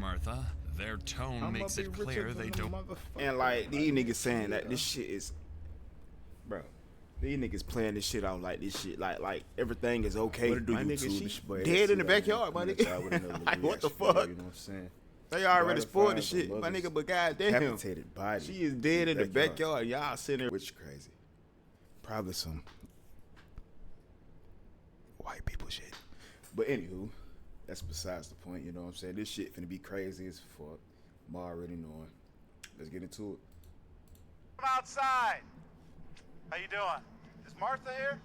Martha. Their tone makes it clear they don't. And like these niggas saying that this shit is, bro. These niggas playing this shit out like this shit, like everything is okay. What to do, My YouTube? nigga, she dead in the backyard, my nigga. Like what the fuck? You know what I'm saying? They already spoiled the shit, my nigga. But goddamn, Decapitated body. she is dead in the backyard. Y'all sitting there, which is crazy. Probably some white people shit. But anywho, that's besides the point. You know what I'm saying? This shit finna be crazy as fuck. I'm already knowing. Let's get into it. I'm outside. How you doing? Is Martha here?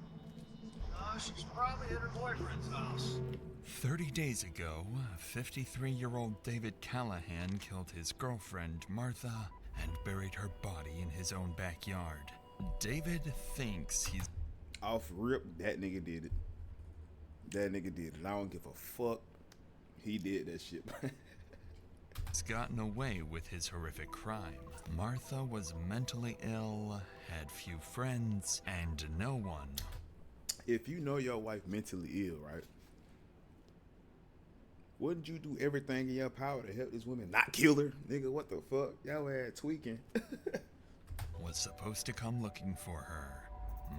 She's probably at her boyfriend's house. 30 days ago, 53-year-old David Callahan killed his girlfriend, Martha, and buried her body in his own backyard. David thinks he's... Off rip, that nigga did it. That nigga did it. I don't give a fuck. He did that shit. He's gotten away with his horrific crime. Martha was mentally ill, had few friends, and no one. If you know your wife mentally ill, right? Wouldn't you do everything in your power to help this woman not kill her? Nigga, what the fuck? Y'all ass tweaking. Was supposed to come looking for her.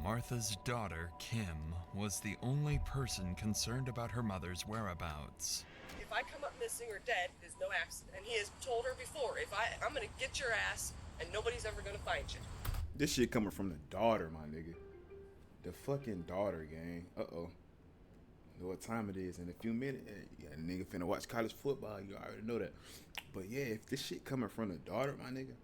Martha's daughter, Kim, was the only person concerned about her mother's whereabouts. If I come up missing or dead, there's no accident. And he has told her before, I'm gonna get your ass and nobody's ever gonna find you. This shit coming from the daughter, my nigga. The fucking daughter, gang. Uh-oh. Know what time it is in a few minutes. Yeah, the nigga finna watch college football. You already know that. But yeah, if this shit coming from the daughter, my nigga,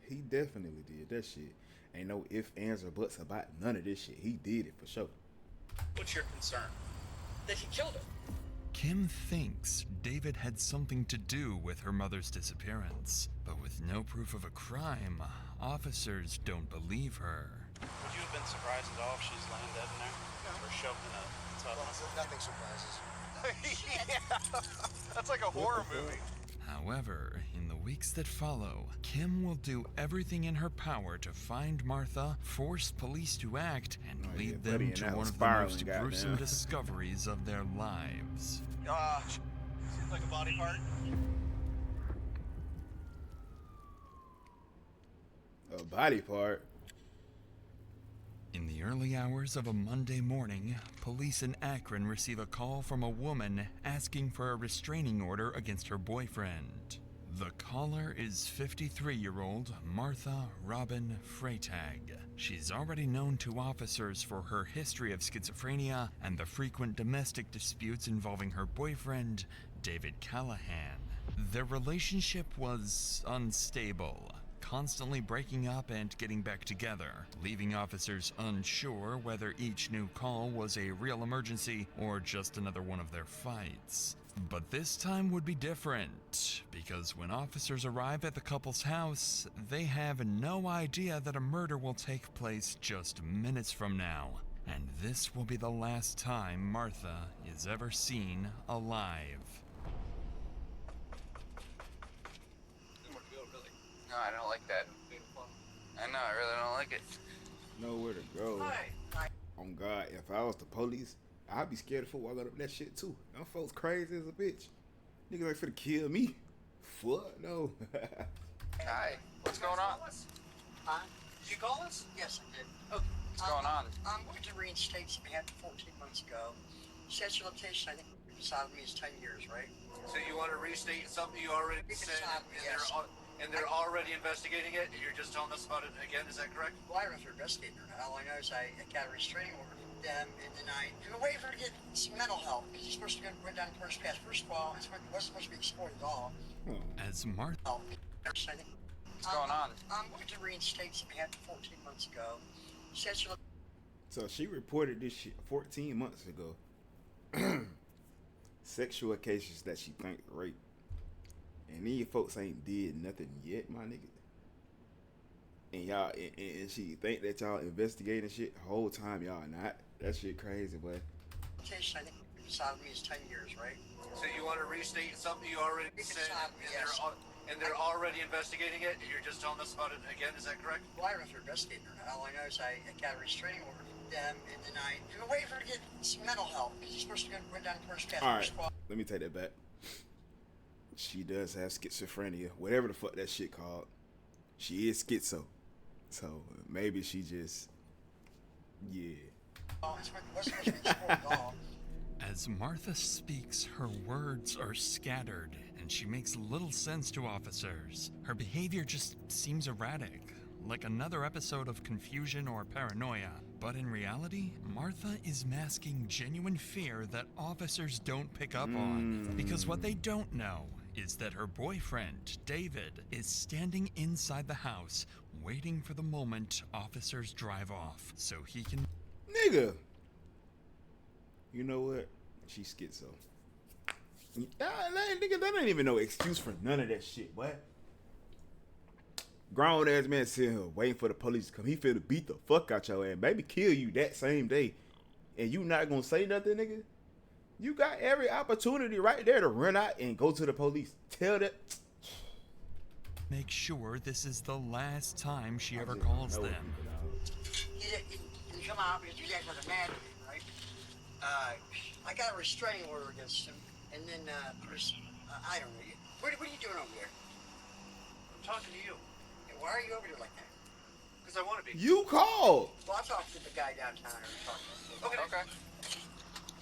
he definitely did that shit. Ain't no ifs, ands, or buts about none of this shit. He did it for sure. What's your concern? That he killed her. Kim thinks David had something to do with her mother's disappearance, but with no proof of a crime, officers don't believe her. Would you have been surprised at all if she's laying dead in there? Or shoved in a tub? Well, nothing surprises. Yeah, that's like a horror movie. However, in the weeks that follow, Kim will do everything in her power to find Martha, force police to act, and lead them to one of the most gruesome discoveries of their lives. Seems like a body part. A body part? In the early hours of a Monday morning, police in Akron receive a call from a woman asking for a restraining order against her boyfriend. The caller is 53-year-old Martha Robin Freytag. She's already known to officers for her history of schizophrenia and the frequent domestic disputes involving her boyfriend, David Callahan. Their relationship was unstable, constantly breaking up and getting back together, leaving officers unsure whether each new call was a real emergency or just another one of their fights. But this time would be different, because when officers arrive at the couple's house, they have no idea that a murder will take place just minutes from now, and this will be the last time Martha is ever seen alive. No, I don't like that. I know, I really don't like it. Nowhere to go. Oh God, if I was the police, I'd be scared of walking up that shit too. Them folks crazy as a bitch. Niggas like finna kill me. Fuck no. Hi, what's going on? Huh? Did you call us? Yes, I did. Okay. What's going on? I'm going to reinstate something happened 14 months ago. Statute of limitation, I think, decided me is 10 years, right? So you want to restate something you already said, Yes. and they're already investigating it, and you're just telling us about it again, is that correct? Well, I don't know if they're investigating or not. All I know is I got a restraining order from them, and then I'm waiting for her to get some mental help, because he's supposed to go down the first pass. First of all, it wasn't supposed to be explored at all. As Martha... What's going on? I'm going to reinstate something happened 14 months ago. Statute of So she reported this shit 14 months ago. Sexual cases that she think rape. And these folks ain't did nothing yet, my nigga. And y'all, and she think that y'all investigating shit the whole time y'all not. That shit crazy, boy. limitation, I think, decided me is 10 years, right? So you want to restate something you already said, Yes. and they're already investigating it, and you're just telling us about it again, is that correct? Well, I don't know if they're investigating or not. All I know is I got a restraining order from them, and then I'm waiting for her to get some mental help, because he's supposed to go down the first pass. All right, let me take that back. She does have schizophrenia, whatever the fuck that shit called. She is schizo. So maybe she just, yeah. It's supposed to be sport dog. As Martha speaks, her words are scattered, and she makes little sense to officers. Her behavior just seems erratic, like another episode of confusion or paranoia. But in reality, Martha is masking genuine fear that officers don't pick up on. Because what they don't know is that her boyfriend, David, is standing inside the house, waiting for the moment officers drive off, so he can... Nigga. You know what? She's schizo. Nigga, that ain't even no excuse for none of that shit, boy. Grown ass man sitting here waiting for the police to come. He finna beat the fuck out your ass, baby, kill you that same day. And you not gonna say nothing, nigga? You got every opportunity right there to run out and go to the police. Tell that. make sure this is the last time she ever calls them. He didn't come out because you guys are mad at me, right? I got a restraining order against him, and then I don't know. What are you doing over there? I'm talking to you. Hey, why are you over there like that? Because I want to be. You called. Well, I'll talk to the guy downtown. Okay.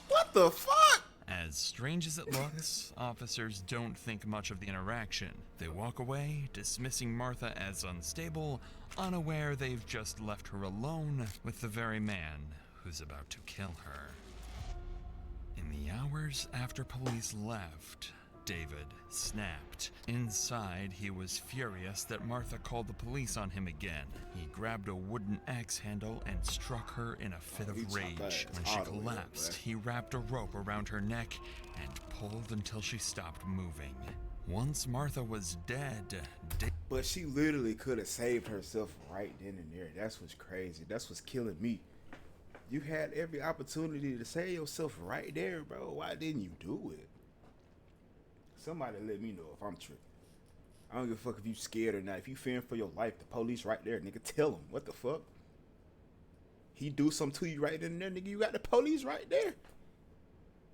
What the fuck? As strange as it looks, officers don't think much of the interaction. They walk away, dismissing Martha as unstable, unaware they've just left her alone with the very man who's about to kill her. In the hours after police left, David snapped. Inside, he was furious that Martha called the police on him again. He grabbed a wooden axe handle and struck her in a fit of rage. When she collapsed, he wrapped a rope around her neck and pulled until she stopped moving. Once Martha was dead, But she literally could have saved herself right then and there. That's what's crazy. That's what's killing me. You had every opportunity to save yourself right there, bro. Why didn't you do it? Somebody let me know if I'm tripping. I don't give a fuck if you scared or not. If you fearing for your life, the police right there, nigga, tell him. What the fuck? He do something to you right then and there, nigga. You got the police right there.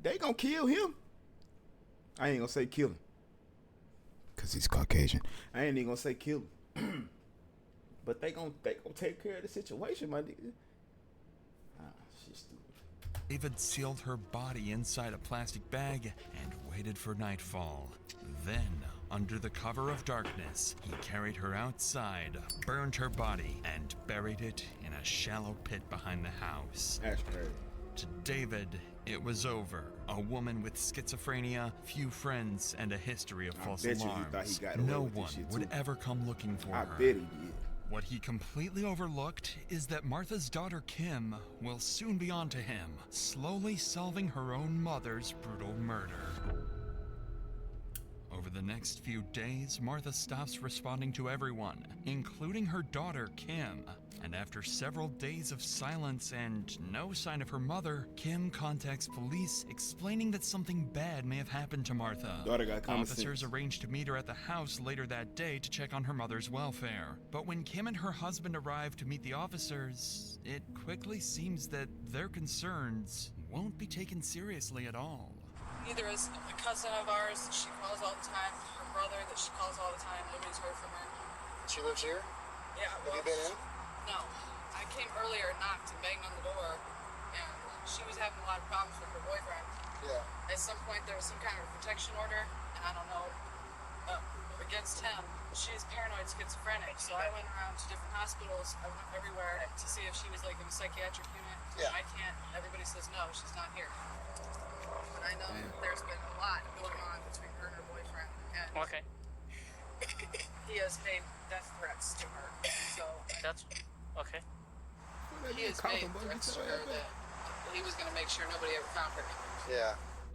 They gonna kill him. I ain't gonna say kill him, cause he's Caucasian. I ain't even gonna say kill him. But they gonna take care of the situation, my nigga. She's stupid. David sealed her body inside a plastic bag and waited for nightfall. Then, under the cover of darkness, he carried her outside, burned her body, and buried it in a shallow pit behind the house. That's crazy. To David, it was over. A woman with schizophrenia, few friends, and a history of false bet you he alarms. thought he got away No with this one shit, would too. ever come looking for I her. bet he did. What he completely overlooked is that Martha's daughter Kim will soon be on to him, slowly solving her own mother's brutal murder. Over the next few days, Martha stops responding to everyone, including her daughter Kim. And after several days of silence and no sign of her mother, Kim contacts police explaining that something bad may have happened to Martha. Daughter got common Officers sense. arranged to meet her at the house later that day to check on her mother's welfare. But when Kim and her husband arrive to meet the officers, it quickly seems that their concerns won't be taken seriously at all. Neither is a cousin of ours that she calls all the time, her brother that she calls all the time. Nobody's heard from her. She lives here? Yeah, Have you been in? No. I came earlier, knocked and banged on the door, and she was having a lot of problems with her boyfriend. Yeah. At some point, there was some kind of protection order, and I don't know, against him. She's paranoid schizophrenic, so I went around to different hospitals. I went everywhere to see if she was like in a psychiatric unit. Yeah. I can't. Everybody says no, she's not here. But I know there's been a lot going on between her and her boyfriend, and Okay, he has made death threats to her. So that's okay. he has made threats to her that he was going to make sure nobody ever found her. Yeah.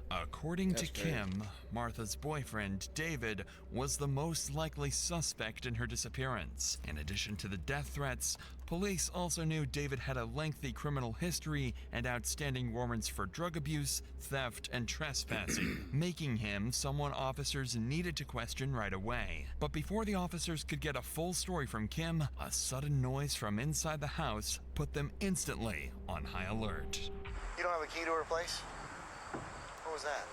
According to That's crazy. Kim, Martha's boyfriend, David, was the most likely suspect in her disappearance. In addition to the death threats, police also knew David had a lengthy criminal history and outstanding warrants for drug abuse, theft, and trespassing, making him someone officers needed to question right away. But before the officers could get a full story from Kim, a sudden noise from inside the house put them instantly on high alert. You don't have a key to her place? What was that?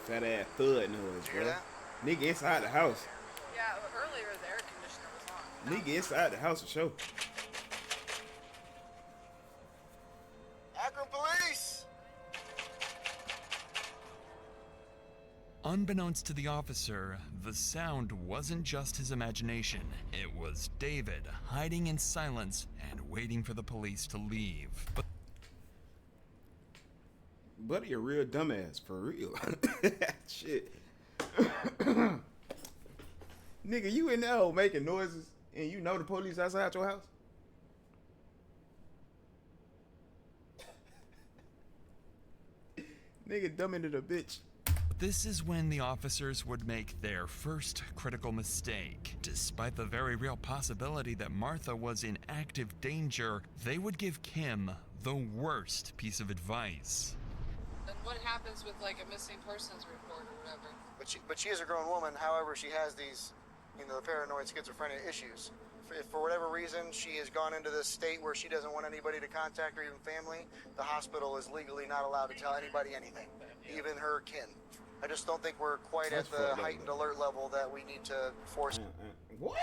Fat ass thud noise, Did you hear bro. that? Nigga inside the house. Yeah, earlier the air conditioner was on. Nigga inside the house for sure. Akron Police! Unbeknownst to the officer, the sound wasn't just his imagination. It was David hiding in silence and waiting for the police to leave. But Buddy, a real dumbass, for real. Shit. Nigga, you in there making noises and you know the police outside your house? Nigga, dumb into the bitch. this is when the officers would make their first critical mistake. Despite the very real possibility that Martha was in active danger, they would give Kim the worst piece of advice. Then what happens with like a missing persons report or whatever? But she is a grown woman. However, she has these, paranoid schizophrenia issues. If for whatever reason she has gone into this state where she doesn't want anybody to contact her, even family, the hospital is legally not allowed to tell anybody anything, even her kin. I just don't think we're quite That's at the fucked up, heightened though. alert level that we need to force What?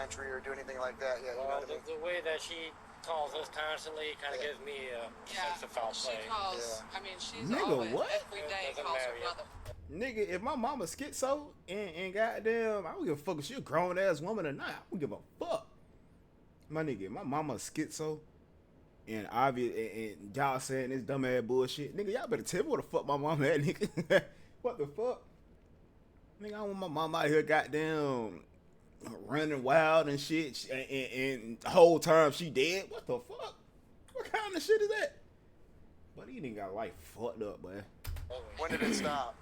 entry or do anything like that yet. You know Well, what I mean? the way that she calls us constantly kind of gives me a sense of foul she play. calls. I mean, she's Nigga, always what? every day Doesn't calls her matter, yeah. brother. Nigga, if my mama schizo and goddamn, I don't give a fuck if she a grown ass woman or not. I don't give a fuck. My nigga, my mama schizo and obvious and y'all saying this dumb ass bullshit. Nigga, y'all better tell me what the fuck my mama at, nigga. What the fuck? Nigga, I don't want my mama out here goddamn running wild and shit and the whole time she dead. What the fuck? What kind of shit is that? But he didn't got life fucked up, boy. When did it stop?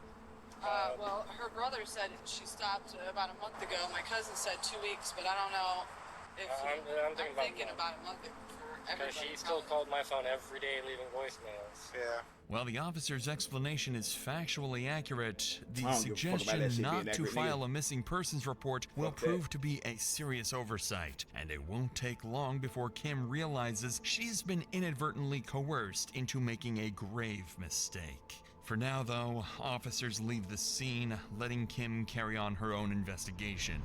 Well, her brother said she stopped about a month ago. My cousin said 2 weeks, but I don't know if I'm thinking about a month for Because everybody. she still called my phone every day leaving voicemails. Yeah. While the officer's explanation is factually accurate, the I don't give a fuck about that suggestion shit being not to accurate, file nigga. a missing persons report will Fuck that. prove to be a serious oversight, and it won't take long before Kim realizes she's been inadvertently coerced into making a grave mistake. For now, though, officers leave the scene, letting Kim carry on her own investigation.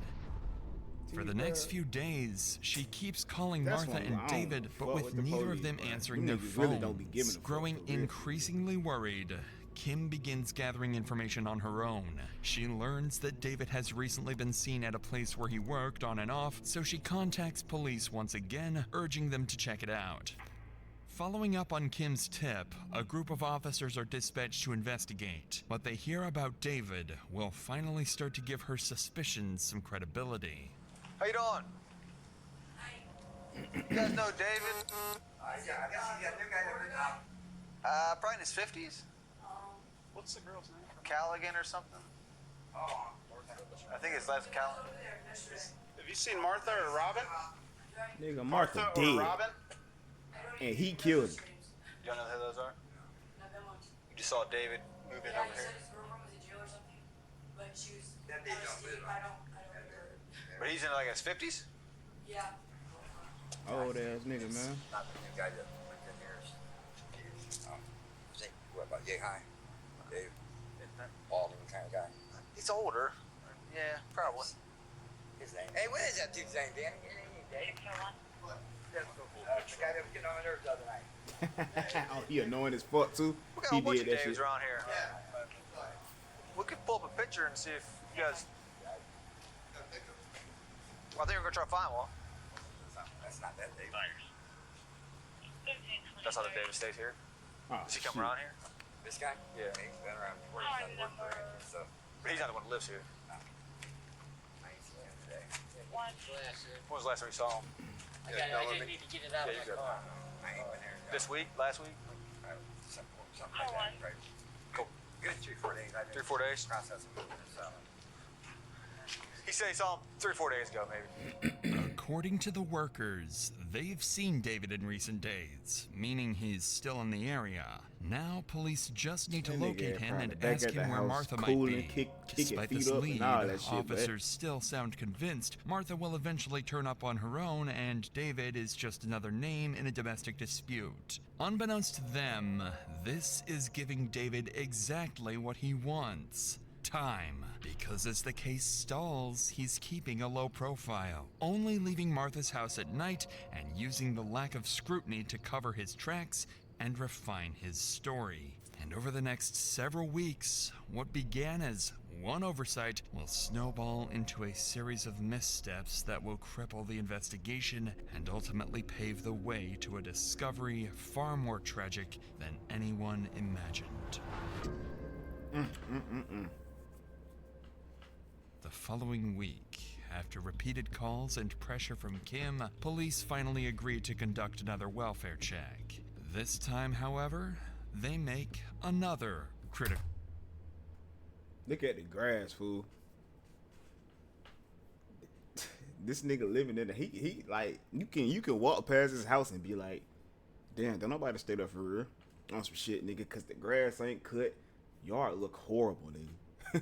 For the next few days, she keeps calling That's Martha why and I don't David, but fuck with with the neither of police, them man. answering Them their niggas really don't be giving phones. a fuck Growing for real. increasingly worried, Kim begins gathering information on her own. She learns that David has recently been seen at a place where he worked on and off, so she contacts police once again, urging them to check it out. Following up on Kim's tip, a group of officers are dispatched to investigate. What they hear about David will finally start to give her suspicions some credibility. How you doing? You guys know David? Probably in his 50s. What's the girl's name? Callaghan or something? I think his last Callaghan. Have you seen Martha or Robin? Nigga, Martha or dead. Robin? And he killed him. You don't know who those are? You just saw David moving over here. But he's in like his 50s? Old ass nigga, man. Not the new guy that lived in here. What about Yay High? Dave? Balding kind of guy. He's older. Yeah, probably. His name. Hey, what is that dude's name, Danny? Your name ain't Dave? The guy that was getting on my nerves the other night. Oh, he annoying as fuck too. We got a He whole bunch did of that Daves shit. around here. We could pull up a picture and see if you guys. Well, I think we're gonna try to find one. That's not that Dave. That's how the David stays here. Oh, Does he come shit. around here? This guy? Yeah. He's been around before. He's done work for him and stuff. But he's not the one who lives here. I ain't seen him today. When was the last time you saw him? I just need to get it out Yeah, of you my good. car. I ain't been here. This week? Last week? Something like that. Right. Cool. Good 3-4 days. I've been 3-4 days? processing it, so. He said he saw him 3-4 days ago, maybe. According to the workers, they've seen David in recent days, meaning he's still in the area. Now, police just need to That nigga locate him probably and back ask at the him where house, Martha might cooling, be. kicking Despite feet this up lead, and all that shit, but- officers still sound convinced Martha will eventually turn up on her own and David is just another name in a domestic dispute. Unbeknownst to them, this is giving David exactly what he wants. time, because as the case stalls, he's keeping a low profile, only leaving Martha's house at night and using the lack of scrutiny to cover his tracks and refine his story. And over the next several weeks, what began as one oversight will snowball into a series of missteps that will cripple the investigation and ultimately pave the way to a discovery far more tragic than anyone imagined. The following week, after repeated calls and pressure from Kim, police finally agreed to conduct another welfare check. This time, however, they make another critical. Look at the grass, fool. This nigga living in the he like you can walk past his house and be like, damn, don't nobody stay there for real on some shit, nigga, cause the grass ain't cut. Yard look horrible, nigga.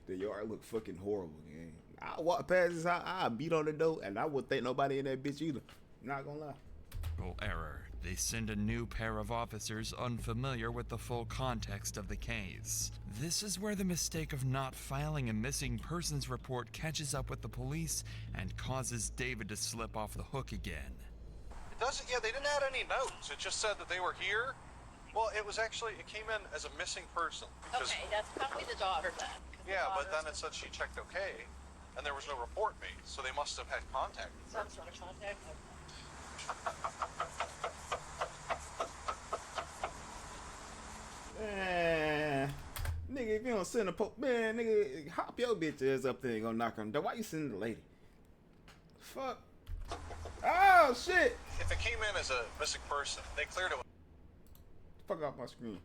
The yard look fucking horrible, gang. I walk past his house, I beat on the door, and I wouldn't think nobody in that bitch either. Not gonna lie. Error. They send a new pair of officers unfamiliar with the full context of the case. This is where the mistake of not filing a missing persons report catches up with the police and causes David to slip off the hook again. It doesn't, yeah, they didn't add any notes. It just said that they were here. Well, it came in as a missing person. Okay, that's probably the daughter then. Yeah, but then it said she checked okay, and there was no report made, so they must have had contact. Some sort of contact. Man, nigga, if you don't send a man, nigga, hop your bitch ass up there and go knock on the door. Why you sending the lady? Fuck. Oh, shit. If it came in as a missing person, they cleared it Fuck off my screen.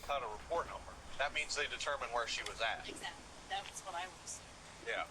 without a report number. That means they determined where she was at. Exactly. That was what I was. Yeah.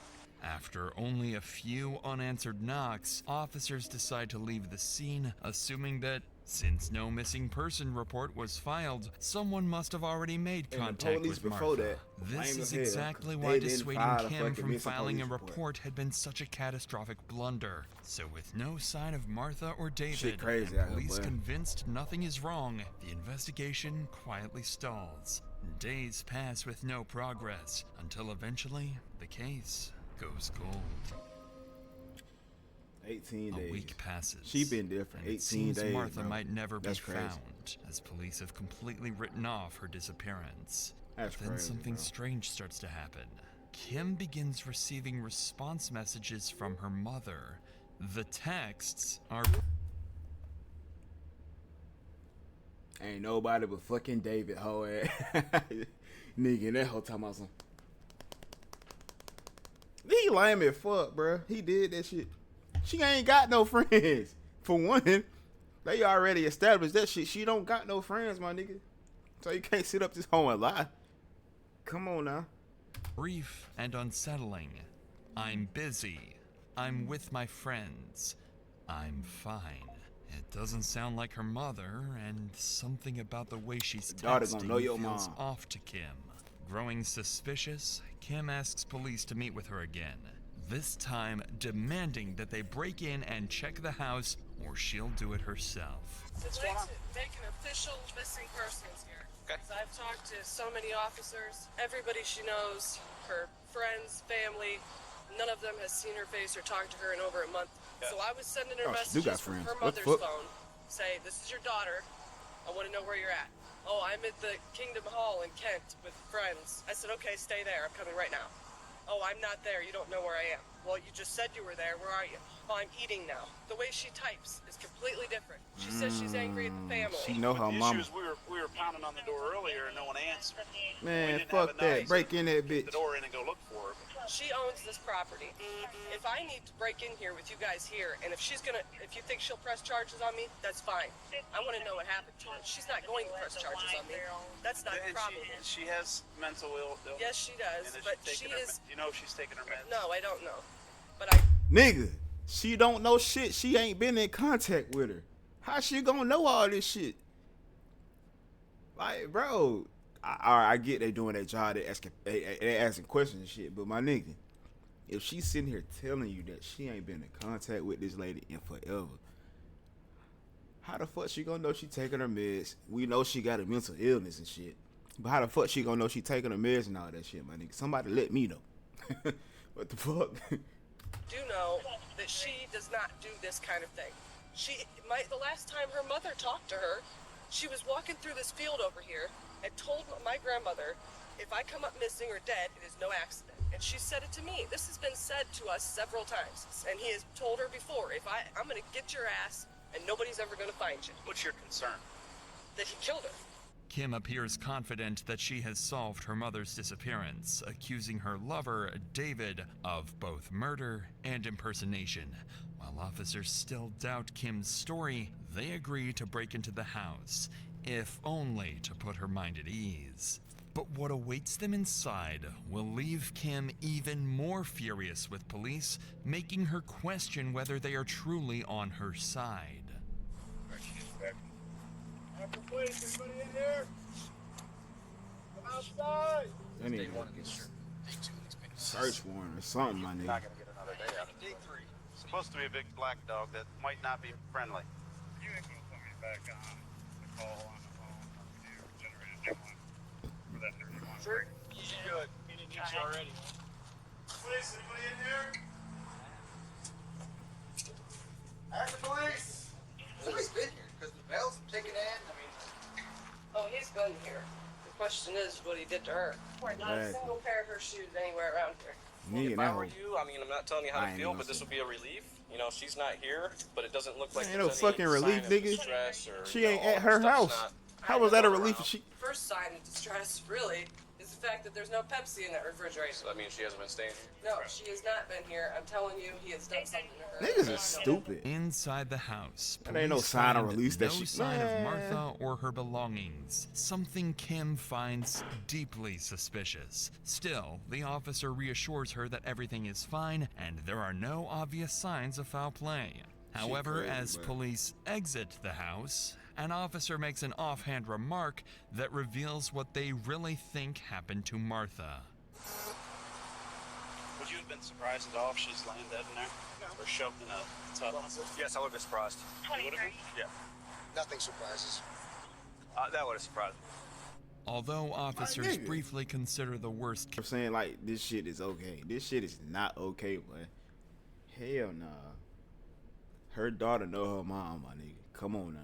After only a few unanswered knocks, officers decide to leave the scene, assuming that since no missing person report was filed, someone must have already made contact with Martha. This is exactly why dissuading Kim from filing a report had been such a catastrophic blunder. So with no sign of Martha or David, and police convinced nothing is wrong, the investigation quietly stalls. Days pass with no progress, until eventually, the case goes cold. 18 days. A week passes. She been there for 18 it seems days. Martha bro. might never That's be crazy. found, as police have completely written off her disappearance. That's Then crazy, something bro. strange starts to happen. Kim begins receiving response messages from her mother. The texts are... Ain't nobody but fucking David, hoe ass. Nigga, that whole time I was like, he lame as fuck, bro. He did that shit. She ain't got no friends. For one, they already established that shit. She don't got no friends, my nigga. So you can't sit up this hoe and lie. Come on now. brief and unsettling. I'm busy. I'm with my friends. I'm fine. It doesn't sound like her mother, and something about the way she's Daughter gonna know texting your feels mom. off to Kim. Growing suspicious, Kim asks police to meet with her again, this time demanding that they break in and check the house, or she'll do it herself. I'd like to make an official missing persons here. Okay. Because I've talked to so many officers, everybody she knows, her friends, family, none of them has seen her face or talked to her in over a month. Yeah. So I was sending her Oh, she do got messages from friends. her What the mother's fuck? phone. Say, this is your daughter. I want to know where you're at. Oh, I'm at the Kingdom Hall in Kent with friends. I said, okay, stay there. I'm coming right now. Oh, I'm not there. You don't know where I am. Well, you just said you were there. Where are you? Oh, I'm eating now. The way she types is completely different. She says she's angry at the family. She know her The mama. issue is we were pounding on the door earlier and no one answered. We Man, didn't fuck have a that. nice Break in that Get bitch. the door in and go look for her. She owns this property. If I need to break in here with you guys here, and if you think she'll press charges on me, that's fine. I want to know what happened to her. She's not going to press charges on me. That's not the And problem. she has mental illness. Yes, she does, And but she's she taking her is. You know she's taking her meds. No, I don't know. But I. Nigga, she don't know shit. She ain't been in contact with her. How she gonna know all this shit? Like, bro, I get they doing their job. They asking questions and shit. But my nigga, if she's sitting here telling you that she ain't been in contact with this lady in forever, how the fuck she gonna know she taking her meds? We know she got a mental illness and shit. But how the fuck she gonna know she taking her meds and all that shit, my nigga? Somebody let me know. What the fuck? Do know that she does not do this kind of thing. The last time her mother talked to her, she was walking through this field over here and told my grandmother, if I come up missing or dead, it is no accident. And she said it to me. This has been said to us several times. And he has told her before, I'm gonna get your ass and nobody's ever gonna find you. What's your concern? That he killed her. Kim appears confident that she has solved her mother's disappearance, accusing her lover, David, of both murder and impersonation. While officers still doubt Kim's story, they agree to break into the house, if only to put her mind at ease. But what awaits them inside will leave Kim even more furious with police, making her question whether they are truly on her side. Police, everybody in here? Come outside! That nigga search warrant or something, my nigga. Not gonna get another day out of it. D3. Supposed to be a big black dog that might not be friendly. You ain't gonna put me back on the call on the phone. You generated a new one for that 31. Sure. Good. He didn't get you already. Police, anybody in here? Action, police! Nobody's been here because the bells have taken in. I mean, Oh, he's been here. The question is what he did to her. Not a single pair of her shoes anywhere around here. Nigga, If that I were hoe. you, I mean, I'm not telling you how I to ain't feel, gonna but this say. would be a relief. You know, she's not here, but it doesn't look like Ain't no there's fucking any relief, sign of nigga. distress or, She you ain't know, at her stuff's house. not- How was that a relief? She First sign of distress, really, is the fact that there's no Pepsi in that refrigerator. So that means she hasn't been staying here. No, she has not been here. I'm telling you, he has done something to her. niggas is stupid. Inside the house, That ain't no police sign of find release that no she- sign Man. of Martha or her belongings, something Kim finds deeply suspicious. Still, the officer reassures her that everything is fine and there are no obvious signs of foul play. However, crazy, as man. police exit the house, an officer makes an offhand remark that reveals what they really think happened to Martha. Would you have been surprised at all if she's laying dead in there? Or shoved in a tub? yes, I would have been surprised. You would have been? Yeah. Nothing surprises. That would have surprised me. Although officers nigga. briefly consider the worst I'm saying like this shit is okay. This shit is not okay, boy. Hell nah. Her daughter know her mom, my nigga. Come on now.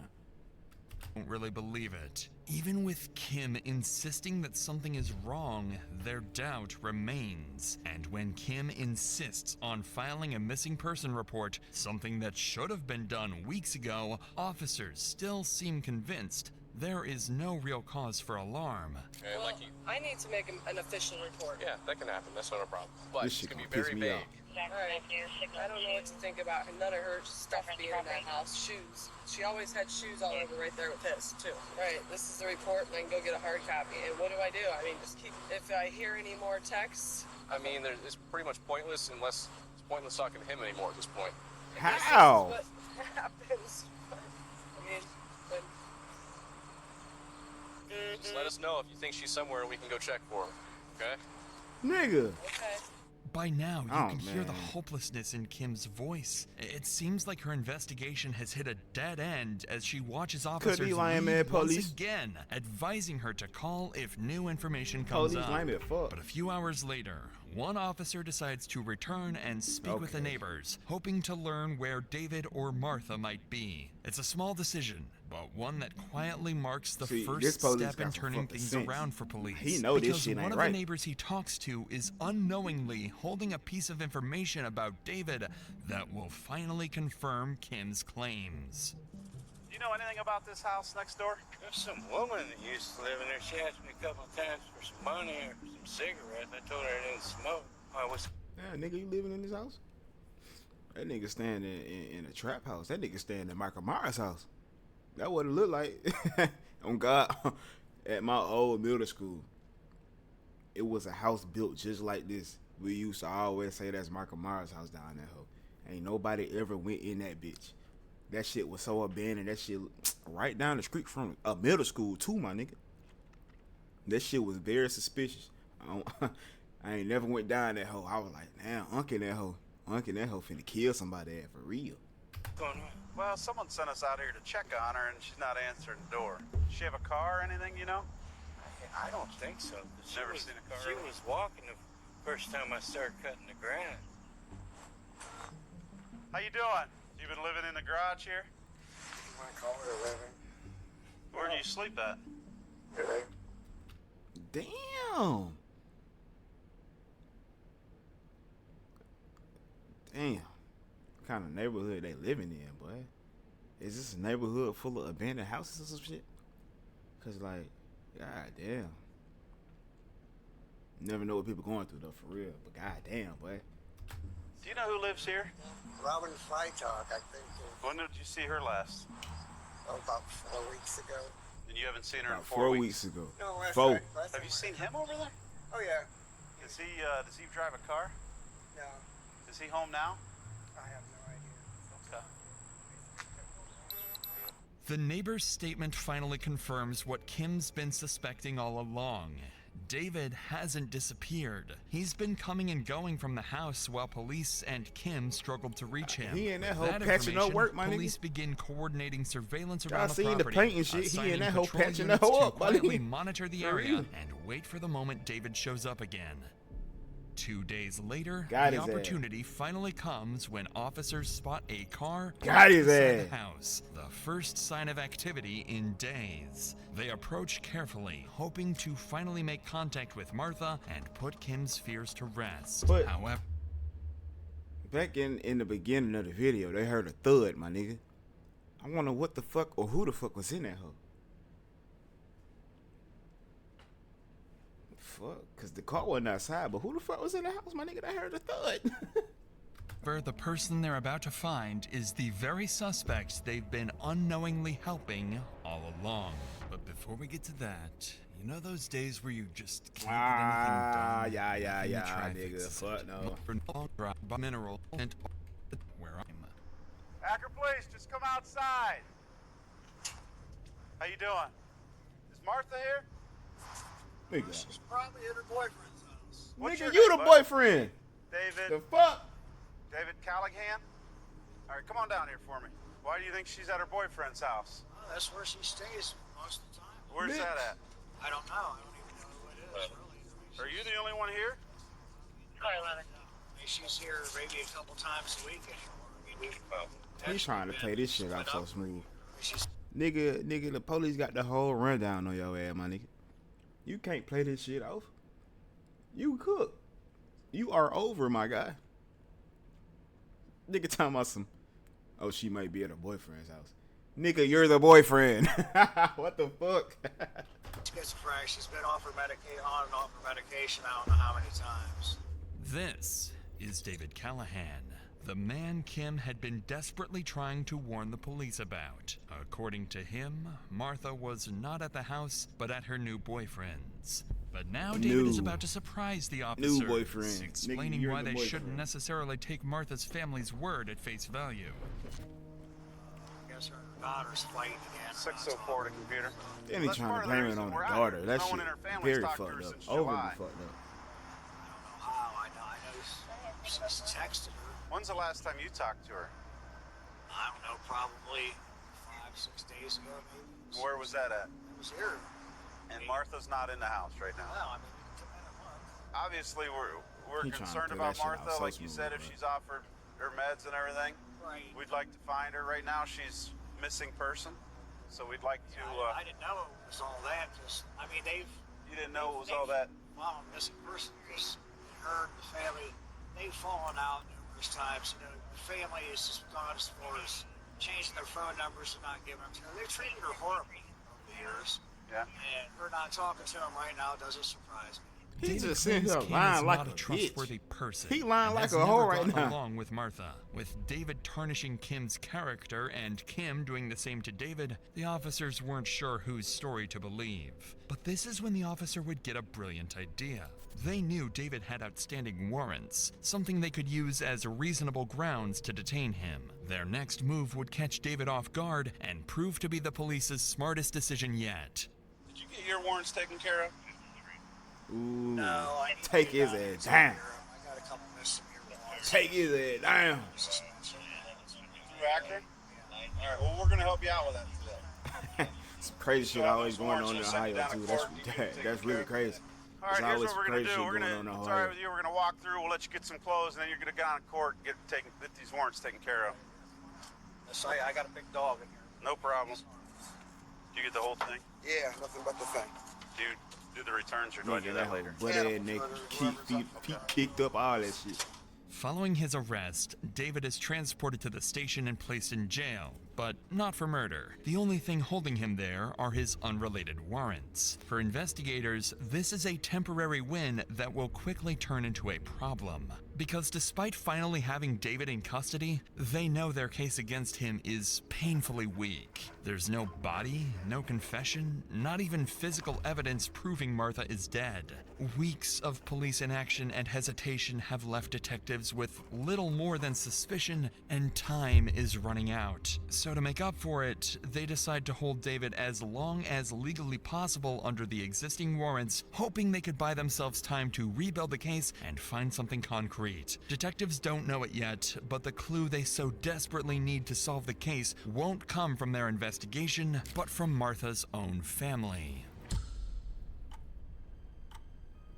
don't really believe it. Even with Kim insisting that something is wrong, their doubt remains. And when Kim insists on filing a missing person report, something that should have been done weeks ago, officers still seem convinced there is no real cause for alarm. And Well, like you, I need to make an official report. yeah, that can happen. That's not a problem. But This it's shit gonna be gonna piss very me vague. off. Alright. I don't know what to think about her. None of her stuff being in that house. Shoes. She always had shoes all over right there with his, too. Right, this is the report, and I can go get a hard copy. And what do? I mean, just keep, if I hear any more texts. I mean, it's pretty much pointless unless it's pointless talking to him anymore at this point. How? What happens? I mean, when... Just let us know if you think she's somewhere and we can go check for her. Okay? Nigga. Okay. By now, you Oh, can hear the man. hopelessness in Kim's voice. It seems like her investigation has hit a dead end as she watches officers be lying, leave man, once police. again, advising her to call if new information comes Police up. lame as fuck. But a few hours later, one officer decides to return and speak with the Okay. neighbors, hoping to learn where David or Martha might be. It's a small decision, but one that quietly marks the See, this first police step in got some turning fucking things sense. around for police. He know this because shit one ain't of right. the neighbors he talks to is unknowingly holding a piece of information about David that will finally confirm Kim's claims. Do you know anything about this house next door? There's some woman that used to live in there. She asked me a couple of times for some money or some cigarettes. I told her I didn't smoke. I was Yeah, nigga, you living in this house? That nigga staying in a trap house. That nigga staying in Michael Myers' house. That what it look like. On God, at my old middle school, it was a house built just like this. We used to always say that's Michael Myers' house down there. Ho. Ain't nobody ever went in that bitch. That shit was so abandoned. That shit right down the street from a middle school too, my nigga. That shit was very suspicious. I ain't never went down that hoe. I was like, damn, Uncle that hoe finna kill somebody at for real. going on. Well, someone sent us out here to check on her, and she's not answering the door. Does she have a car or anything, you know? I don't think so. Never seen a car She earlier? was walking the first time I started cutting the grass. How you doing? You been living in the garage here? You want to call it a living? Where do you sleep at? Really? Damn. Damn. What kind of neighborhood they living in, boy? Is this a neighborhood full of abandoned houses or some shit? Cause like, god damn. Never know what people going through though, for real. But god damn, boy. Do you know who lives here? Robin Freitag, I think. When did you see her last? About 4 weeks ago. And you haven't seen her About in 4 weeks? ago. No, last 4. night. Have you seen him over there? Oh, yeah. Does he drive a car? No, Is he home now? I have no idea. Okay. The neighbor's statement finally confirms what Kim's been suspecting all along. David hasn't disappeared. He's been coming and going from the house while police and Kim struggled to reach him. He in that With whole patching up information, work, my nigga. police begin coordinating surveillance Y'all around the seen the property. painting shit? He assigning in that whole patrol patching that units hoe to up, my quietly nigga. monitor the For area real. and wait for the moment David shows up again. 2 days later, Got the his ass. opportunity finally comes when officers spot a car Got his inside ass. the house. The first sign of activity in days. They approach carefully, hoping to finally make contact with Martha and put Kim's fears to rest. But- However, Back in the beginning of the video, they heard a thud, my nigga. I wonder what the fuck or who the fuck was in that hoe. Fuck, cause the car wasn't outside, but who the fuck was in the house, my nigga? They heard a thud. the person they're about to find is the very suspect they've been unknowingly helping all along. But before we get to that, you know those days where you just can't get anything done? yeah, in the yeah, traffic nigga. system? Fuck no. For long drive by mineral and where I'm. Hacker, please, just come outside. How you doing? Is Martha here? Nigga, She's probably at her boyfriend's house. What's nigga, your you name, the bud? boyfriend. David. The fuck? David Callahan? All right, come on down here for me. Why do you think she's at her boyfriend's house? Oh, that's where she stays most of the time. Where's Bitch. that at? I don't know. I don't even know who it is, really. Are you the only one here? I mean, she's here maybe a couple times a week anymore. I mean, He's trying to play this shit out so smooth. She's Nigga, the police got the whole rundown on your ass, my nigga. You can't play this shit off. You cook. You are over, my guy. Nigga talking about some, oh, she might be at her boyfriend's house. Nigga, you're the boyfriend. What the fuck? schizophrenic. She's been off her on and off her medication I don't know how many times. This is David Callahan, the man Kim had been desperately trying to warn the police about. According to him, Martha was not at the house, but at her new boyfriend's. But now David is about to surprise the officers, New boyfriend. explaining Nigga, you're why the they boyfriend. shouldn't necessarily take Martha's family's word at face value. I guess her daughter's fighting again. 604 to computer. Then he That's trying part to of the blame it reason on the we're out daughter. here. That No shit one in her family's very talked to fucked her up. since Overly July. fucked up. How? I know she's texted her. When's the last time you talked to her? I don't know, probably 5-6 days ago, maybe. Where was that at? It was here. And Martha's not in the house right now. Well, I mean, we can come in a month. Obviously, we're He trying to concerned play about that shit out Martha. so Like you smooth, said, if bro. she's off her meds and everything, Right. we'd like to find her. Right now, she's missing person. So we'd like to. I didn't know it was all that. Just, I mean, You didn't know it was all that. Well, missing person because her and the family, they've fallen out numerous times. You know, the family has just gone as far as changing their phone numbers and not giving them to her. They've treated her horribly over the years. Yeah. And her not talking to him right now doesn't surprise me. He David just sitting claims here Kim is lying like not a a trustworthy bitch. person. He lying and like has a hoe never right gotten now. along with Martha. With David tarnishing Kim's character and Kim doing the same to David, the officers weren't sure whose story to believe. But this is when the officer would get a brilliant idea. They knew David had outstanding warrants, something they could use as reasonable grounds to detain him. Their next move would catch David off guard and prove to be the police's smartest decision yet. Did you get your warrants taken care of? Ooh, No, I need take to his get ass down down. here. I got a couple missing here. Take his ass down. Through Akron? All right, well, we're going to help you out with that today. Some crazy shit always going on in Ohio too. That's really crazy. All right, There's here's always what we're crazy gonna do. shit We're going gonna, on in it's all right Ohio. with you. We're gonna walk through. We'll let you get some clothes, and then you're gonna go down to court and get these warrants taken care of. I got a big dog in here. No problem. Do you get the whole thing? Yeah, nothing but the thing. Do you do the returns, or do I do that later? Butt ass nigga, feet kicked up, all that shit. Following his arrest, David is transported to the station and placed in jail, but not for murder. The only thing holding him there are his unrelated warrants. For investigators, this is a temporary win that will quickly turn into a problem. Because despite finally having David in custody, they know their case against him is painfully weak. There's no body, no confession, not even physical evidence proving Martha is dead. Weeks of police inaction and hesitation have left detectives with little more than suspicion, and time is running out. So to make up for it, they decide to hold David as long as legally possible under the existing warrants, hoping they could buy themselves time to rebuild the case and find something concrete. Detectives don't know it yet, but the clue they so desperately need to solve the case won't come from their investigation, but from Martha's own family.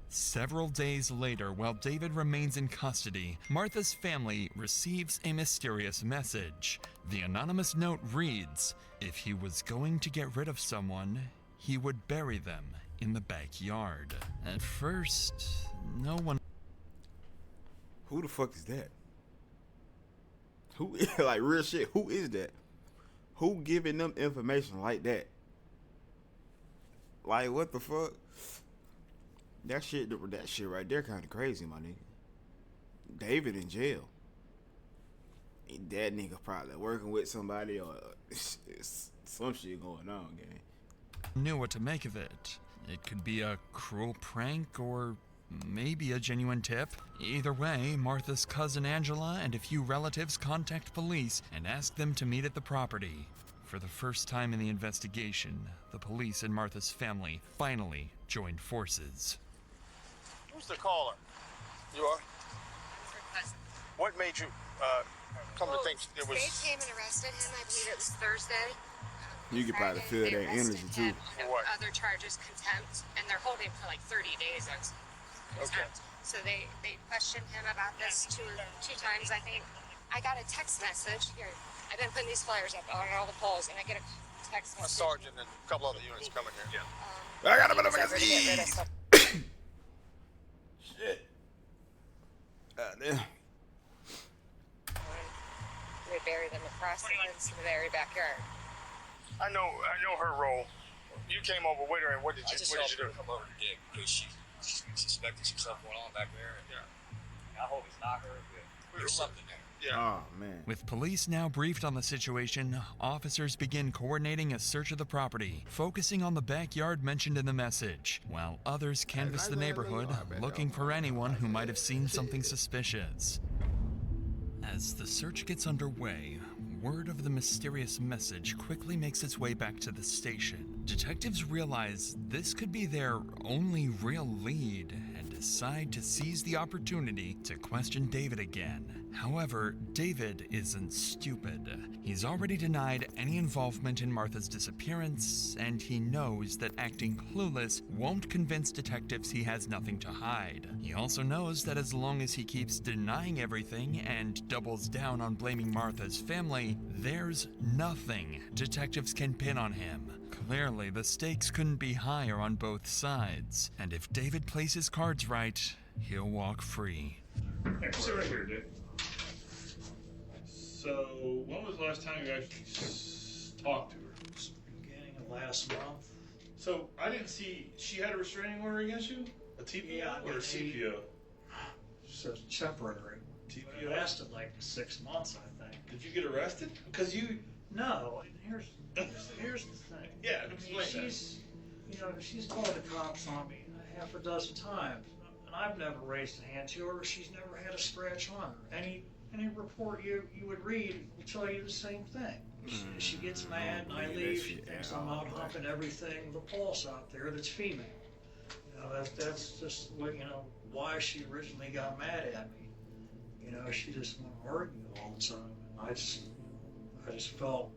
Several days later, while David remains in custody, Martha's family receives a mysterious message. The anonymous note reads, if he was going to get rid of someone, he would bury them in the backyard. At first, no one... Who the fuck is that? Who, like real shit, who is that? Who giving them information like that? Like what the fuck? That shit right there kind of crazy, my nigga. David in jail. That nigga probably working with somebody or it's some shit going on, gang. Knew what to make of it. It could be a cruel prank or maybe a genuine tip. Either way, Martha's cousin Angela and a few relatives contact police and ask them to meet at the property. For the first time in the investigation, the police and Martha's family finally joined forces. Who's the caller? You are? What made you come to think it was... They came and arrested him, I believe it was Thursday. You could probably feel that energy too. What? Other charges, contempt, and they're holding for like 30 days of contempt. So they questioned him about this two times, I think. I got a text message. Here, I've been putting these flyers up on all the polls, and I get a text message. A sergeant and a couple other units coming here. Yeah. I got a bit of a shit. Damn. We bury them across the fence in the very backyard. I know her role. You came over with her, and what did you do? Come over to dig because she suspected some stuff going on back there. And, I hope it's not her, but there's something there. Yeah. Oh, man. With police now briefed on the situation, officers begin coordinating a search of the property, focusing on the backyard mentioned in the message, while others canvass the neighborhood, looking for anyone who might have seen something suspicious. As the search gets underway, word of the mysterious message quickly makes its way back to the station. Detectives realize this could be their only real lead and decide to seize the opportunity to question David again. However, David isn't stupid. He's already denied any involvement in Martha's disappearance, and he knows that acting clueless won't convince detectives he has nothing to hide. He also knows that as long as he keeps denying everything and doubles down on blaming Martha's family, there's nothing detectives can pin on him. Clearly, the stakes couldn't be higher on both sides, and if David plays his cards right, he'll walk free. Hey, sit right here, dude. So, when was the last time you actually talked to her? Beginning of last month. So, I didn't see, she had a restraining order against you? A TPO or a CPO? Just a temporary. TPO? It lasted like 6 months, I think. Did you get arrested? Because you... No, here's the thing. Yeah, explain she's called the cops on me half a dozen times, and I've never raised a hand to her. She's never had a scratch on her. Any report you would read will tell you the same thing. She gets mad and I leave. She thinks I'm out humping everything, the pulse out there that's female. That's just why she originally got mad at me. She just wanted to argue all the time. I just felt,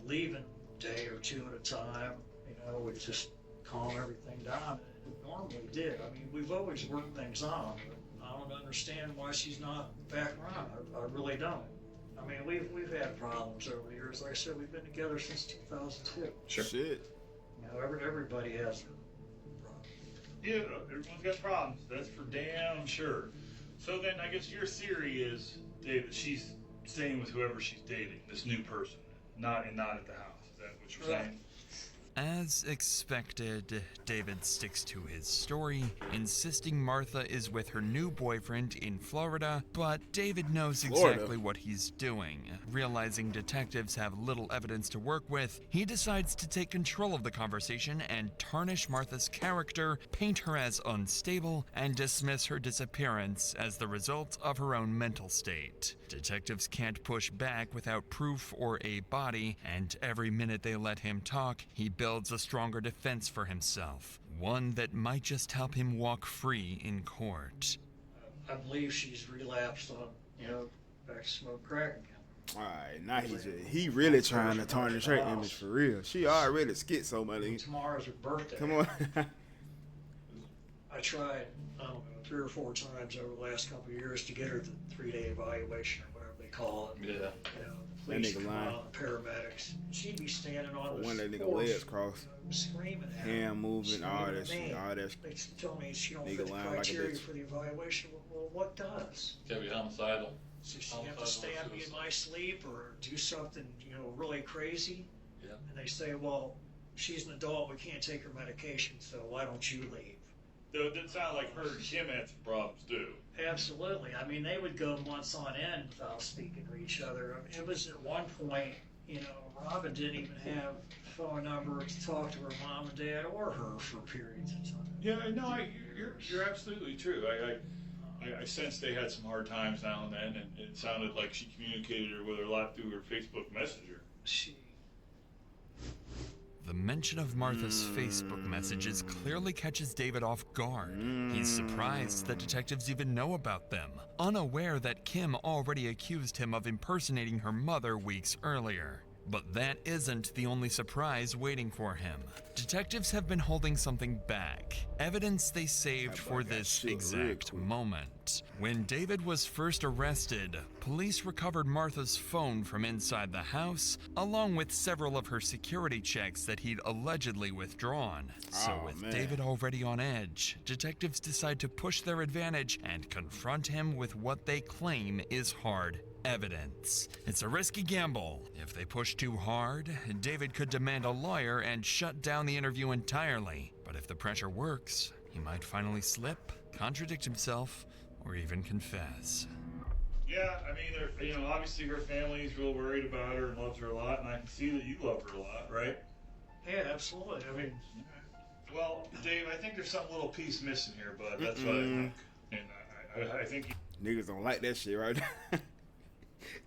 leaving a day or two at a time, You know, we just calm everything down. And it normally did. I mean, we've always worked things out, but I don't understand why she's not back around. I really don't. I mean, we've had problems over the years. Like I said, we've been together since 2002. Sure. Shit. You know, everybody has problems. Yeah, everyone's got problems. That's for damn sure. So then I guess your theory is, Dave, that she's staying with whoever she's dating, this new person, not at the house. Is that what you're saying? As expected, David sticks to his story, insisting Martha is with her new boyfriend in Florida, but David knows exactly what he's doing. Realizing detectives have little evidence to work with, he decides to take control of the conversation and tarnish Martha's character, paint her as unstable, and dismiss her disappearance as the result of her own mental state. Detectives can't push back without proof or a body, and every minute they let him talk, he builds a stronger defense for himself, one that might just help him walk free in court. I believe she's relapsed on, back to smoke crack again. Alright, now he really trying to tarnish her image for real. She already schizo, man. Tomorrow's her birthday. Come on. I tried, 3 or 4 times over the last couple of years to get her the 3-day evaluation or whatever they call it. Yeah. The police come out, the paramedics. She'd be standing on the One that nigga porch, legs crossed. Screaming at hand moving, all that shit, all that They told me she don't nigga fit the lying like a criteria bitch. for the evaluation. Well, what does? Gotta be homicidal. So she have to stab me in my sleep or do something, really crazy? Yeah. And they say, well, she's an adult, we can't take her medication, so why don't you leave? Though it didn't sound like her and Kim had some problems too. Absolutely. I mean, they would go months on end without speaking to each other. I mean, it was at one point, Robin didn't even have a phone number to talk to her mom and dad or her for periods of time. Yeah, no, you're absolutely true. I sensed they had some hard times now and then, and it sounded like she communicated with her a lot through her Facebook Messenger. The mention of Martha's Facebook messages clearly catches David off guard. He's surprised that detectives even know about them, unaware that Kim already accused him of impersonating her mother weeks earlier. But that isn't the only surprise waiting for him. Detectives have been holding something back, evidence they saved for this exact moment. When David was first arrested, police recovered Martha's phone from inside the house, along with several of her security checks that he'd allegedly withdrawn. So with David already on edge, detectives decide to push their advantage and confront him with what they claim is hard evidence. It's a risky gamble. If they push too hard, David could demand a lawyer and shut down the interview entirely. But if the pressure works, he might finally slip, contradict himself, or even confess. Yeah, I mean, obviously her family's real worried about her and loves her a lot, and I can see that you love her a lot, right? Yeah, absolutely. I mean, well, Dave, I think there's some little piece missing here, but that's what I think. And I think niggas don't like that shit, right?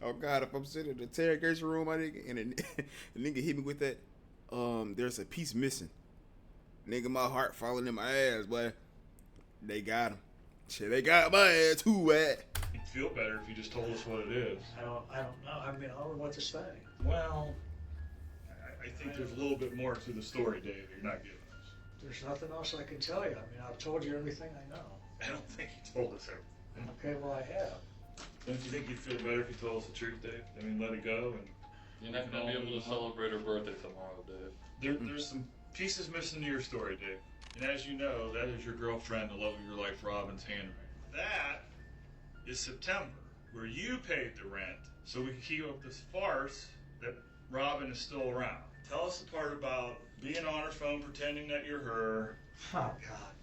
Oh God, if I'm sitting in the interrogation room, my nigga, and a nigga hit me with that, there's a piece missing. Nigga, my heart falling in my ass, boy. They got him. Shit, they got my ass too, You'd feel better if you just told us what it is. I don't know. I mean, I don't know what to say. Well, I think there's a little bit more to the story, Dave, you're not giving us. There's nothing else I can tell you. I mean, I've told you everything I know. I don't think you told us everything. Okay, well, I have. Don't you think you'd feel better if you told us the truth, Dave? I mean, let it go and... You're not going to be able to celebrate her birthday tomorrow, Dave. There's some pieces missing to your story, Dave. And as you know, that is your girlfriend, the love of your life, Robin's handwriting. That is September, where you paid the rent so we can keep up this farce that Robin is still around. Tell us the part about being on her phone, pretending that you're her. Oh, God.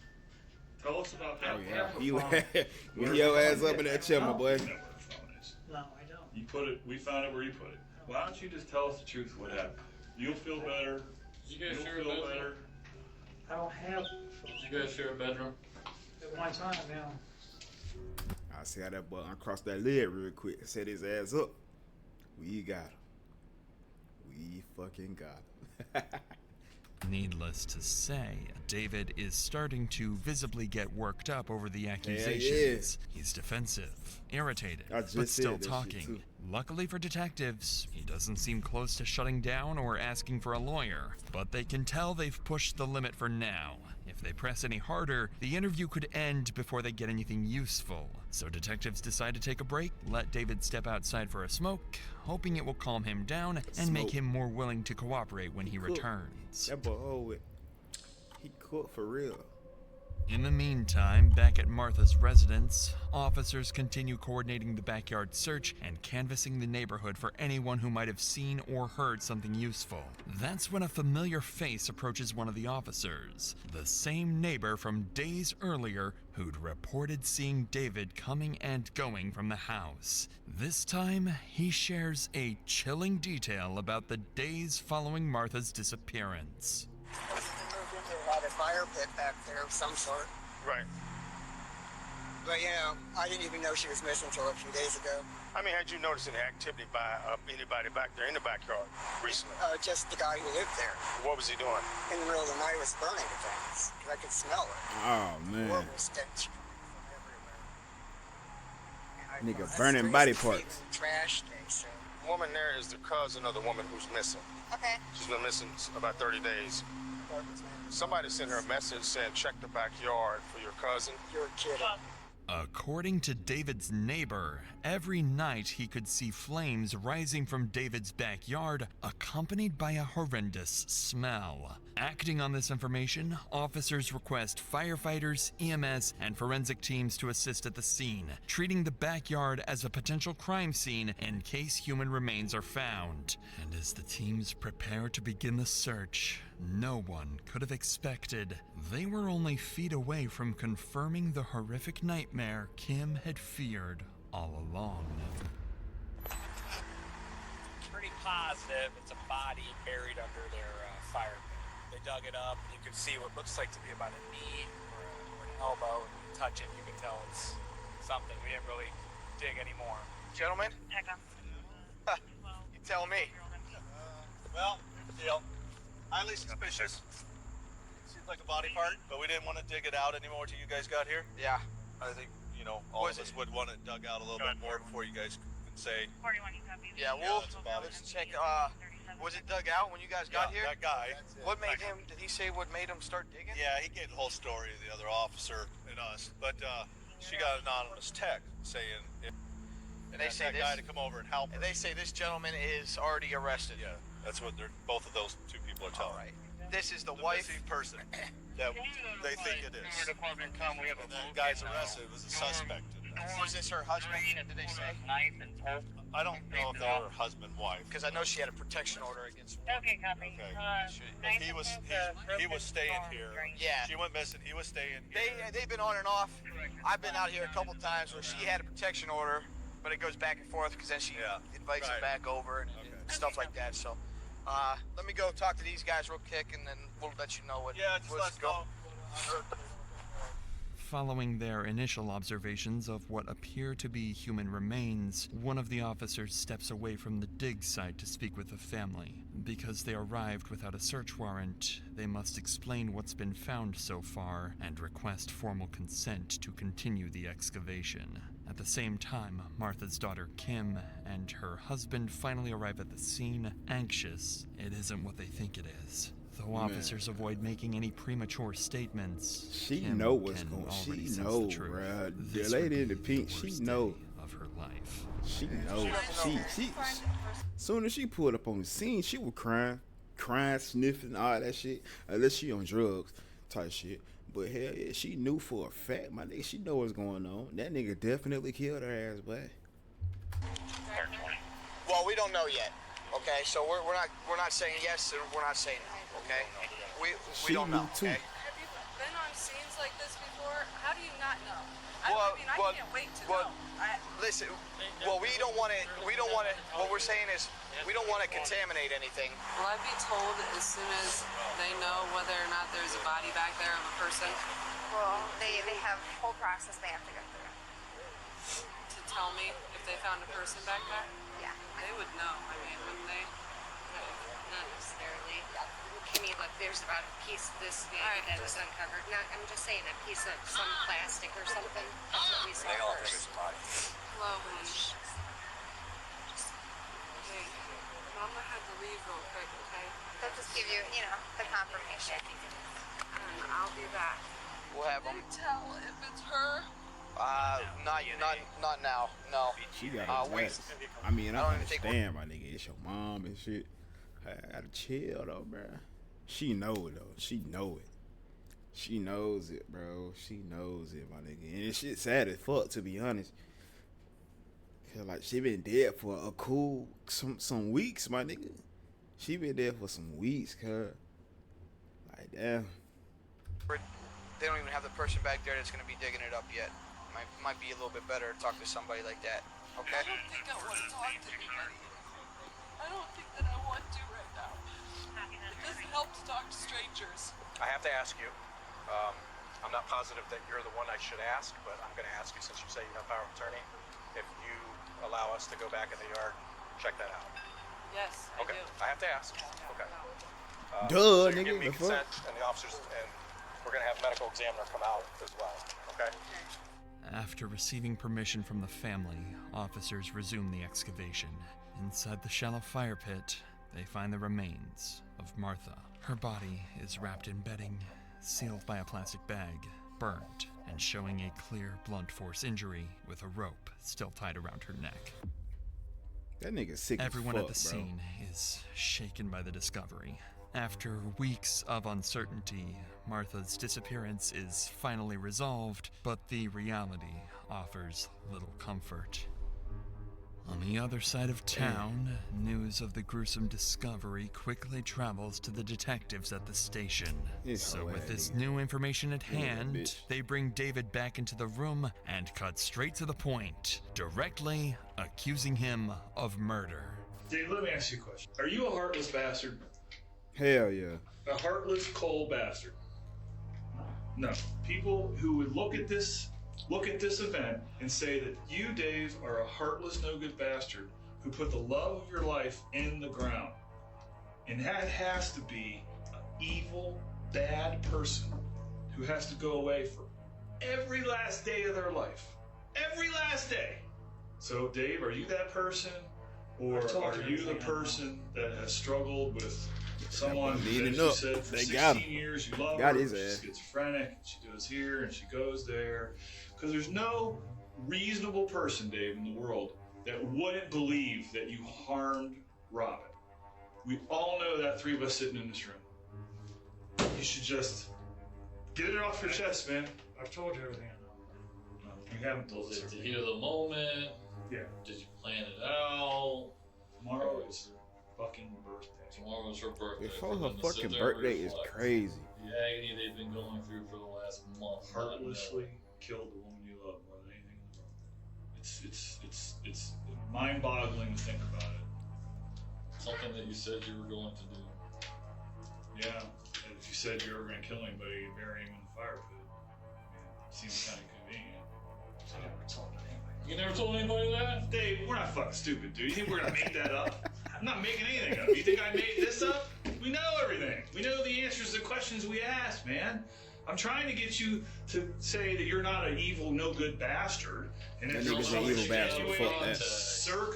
Tell us about that. Oh, yeah. When your ass up in that chair, my boy. You know where the phone is. No, I don't. We found it where you put it. Why don't you just tell us the truth what happened? You'll feel better. Did you guys You'll share a feel bedroom? better. I don't have. Did you guys share a bedroom? At one time, yeah. I see how that boy uncrossed that lid real quick. Set his ass up. We got him. We fucking got him. Needless to say, David is starting to visibly get worked up over the accusations. He's defensive, irritated, but still talking. Luckily for detectives, he doesn't seem close to shutting down or asking for a lawyer, but they can tell they've pushed the limit for now. If they press any harder, the interview could end before they get anything useful. So detectives decide to take a break, let David step outside for a smoke, hoping it will calm him down and make him more willing to cooperate when he returns. That boy, he cooked for real. In the meantime, back at Martha's residence, officers continue coordinating the backyard search and canvassing the neighborhood for anyone who might have seen or heard something useful. That's when a familiar face approaches one of the officers, the same neighbor from days earlier who'd reported seeing David coming and going from the house. This time, he shares a chilling detail about the days following Martha's disappearance. Had a fire pit back there of some sort. Right. But, you know, I didn't even know she was missing until a few days ago. I mean, had you noticed any activity by anybody back there in the backyard recently? Just the guy who lived there. What was he doing? In the middle of the night was burning things, because I could smell it. Oh, man. Horrible stench. Nigga burning body parts. Trash day, so. The woman there is the cousin of the woman who's missing. Okay. She's been missing about 30 days. Somebody sent her a message saying check the backyard for your cousin. You're kidding. According to David's neighbor, every night he could see flames rising from David's backyard, accompanied by a horrendous smell. Acting on this information, officers request firefighters, EMS, and forensic teams to assist at the scene, treating the backyard as a potential crime scene in case human remains are found. And as the teams prepare to begin the search, no one could have expected they were only feet away from confirming the horrific nightmare Kim had feared all along. Pretty positive it's a body buried under their fire pit. They dug it up, and you can see what looks like to be about a knee or an elbow. And you touch it, you can tell it's something. We didn't really dig anymore. Gentlemen? You tell me. Well, deal. Highly suspicious. Seems like a body part, but we didn't want to dig it out anymore till you guys got here. Yeah. I think, you know, all of us would want it dug out a little bit more before you guys can say. 41, you copy? Yeah, well, let's check. Was it dug out when you guys got here? That guy. What made him, did he say what made him start digging? Yeah, he gave the whole story to the other officer and us, but she got an anonymous text saying and they say that guy to come over and help her. And they say this gentleman is already arrested. Yeah, that's what both of those two people are telling. All right. This is the wife? wife? person that they think it is. And that guy's arrested was a suspect in this. Was this her husband, did they say? I don't know if they were husband-wife. Because I know she had a protection order against her. Okay, copy. Okay. He was staying here. Yeah. She went missing. He was staying here. They've been on and off. I've been out here a couple times where she had a protection order, but it goes back and forth because then she invites him back over and stuff like that. So let me go talk to these guys real quick, and then we'll let you know what. Yeah, just let's go. Following their initial observations of what appear to be human remains, one of the officers steps away from the dig site to speak with the family. Because they arrived without a search warrant, they must explain what's been found so far and request formal consent to continue the excavation. At the same time, Martha's daughter Kim and her husband finally arrive at the scene, anxious it isn't what they think it is. Though officers avoid making any premature statements, she Kim know what's can going. already She sense know, the truth. bruh. This The would lady in be the pink, the she worst know. day of her life. She know. She. Soon as she pulled up on the scene, she was crying, sniffing, all that shit. Unless she on drugs, type shit. But hell yeah, she knew for a fact, my nigga. She know what's going on. That nigga definitely killed her ass, boy. Well, we don't know yet. Okay, so we're not saying yes, and we're not saying no. Okay, we don't know. Too. Okay. Have you been on scenes like this before? How do you not know? I can't wait to know. Listen, well, we don't want to. What we're saying is, we don't want to contaminate anything. Will I be told as soon as they know whether or not there's a body back there of a person? Well, they have a whole process they have to go through. To tell me if they found a person back there? Yeah. They would know, I mean, wouldn't they? Not necessarily. I mean, look, there's about a piece this big that was uncovered. Not, I'm just saying a piece of some plastic or something. That's what we saw first. Hello, honey. leave real quick, okay? They'll just give you, you know, the confirmation. I'll be back. We'll have them. Tell if it's her. Not now. No. She got a wait. I mean, I don't even think understand, my nigga. It's your mom and shit. I gotta chill though, bro. She know it though. She know it. She knows it, bro. She knows it, my nigga. And this shit sad as fuck, to be honest. Cause like she been dead for a cool some weeks, my nigga. She been dead for some weeks, cuz. Like damn. They don't even have the person back there that's gonna be digging it up yet. Might be a little bit better to talk to somebody like that. Okay. I don't think I want to talk to anybody. I don't think that I want to right now. It doesn't help to talk to strangers. I have to ask you. I'm not positive that you're the one I should ask, but I'm going to ask you since you say you have power of attorney. If you allow us to go back in the yard, check that out. Yes, I Okay. do. I have to ask. Okay. Duh, so you nigga, give me the fuck? consent, and the officers, and we're going to have a medical examiner come out as well. Okay. After receiving permission from the family, officers resume the excavation. Inside the shallow fire pit, they find the remains of Martha. Her body is wrapped in bedding, sealed by a plastic bag, burnt, and showing a clear blunt force injury with a rope still tied around her neck. That nigga sick Everyone as at fuck, the bro. scene is shaken by the discovery. After weeks of uncertainty, Martha's disappearance is finally resolved, but the reality offers little comfort. On the other side of town, news of the gruesome discovery quickly travels to the detectives at the station. So with this new information at hand, they bring David back into the room and cut straight to the point, directly accusing him of murder. Dave, let me ask you a question. Are you a heartless bastard? Hell yeah. A heartless, cold bastard? No. People who would look at this event and say that you, Dave, are a heartless, no-good bastard who put the love of your life in the ground. And that has to be an evil, bad person who has to go away for every last day of their life. Every last day. So, Dave, are you that person? Or are you the person that has struggled with someone who, as you said, for 16 years you love her, she's schizophrenic, she goes here and she goes there? Because there's no reasonable person, Dave, in the world that wouldn't believe that you harmed Robin. We all know that, three of us sitting in this room. You should just get it off your chest, man. I've told you everything I know. No, you haven't told us Was it the everything. heat of the moment? Yeah. Did you plan it out? Tomorrow is her fucking birthday. Tomorrow was her birthday. Before For her them to sit fucking there and birthday is reflect. crazy. The agony they've been going through for the last month. Heartlessly killed the woman you love more than anything in the world. It's mind-boggling to think about it. Something that you said you were going to do. Yeah, and if you said you were going to kill anybody, you'd bury him in the fire pit. I mean, it seems kind of convenient. So I never told anybody. You never told anybody that? Dave, we're not fucking stupid, dude. You think we're going to make that up? I'm not making anything up. You think I made this up? We know everything. We know the answers to the questions we ask, man. I'm trying to get you to say that you're not an evil, no good bastard, and That if there's nigga's some an evil bastard. extenuating Fuck that.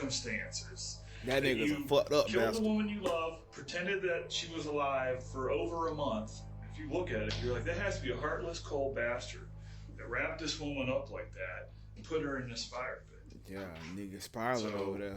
circumstances. That nigga's a fucked up Killed bastard. the woman you love, pretended that she was alive for over a month. If you look at it, you're like, that has to be a heartless, cold bastard that wrapped this woman up like that and put her in this fire pit. Yeah, nigga spiraling over there.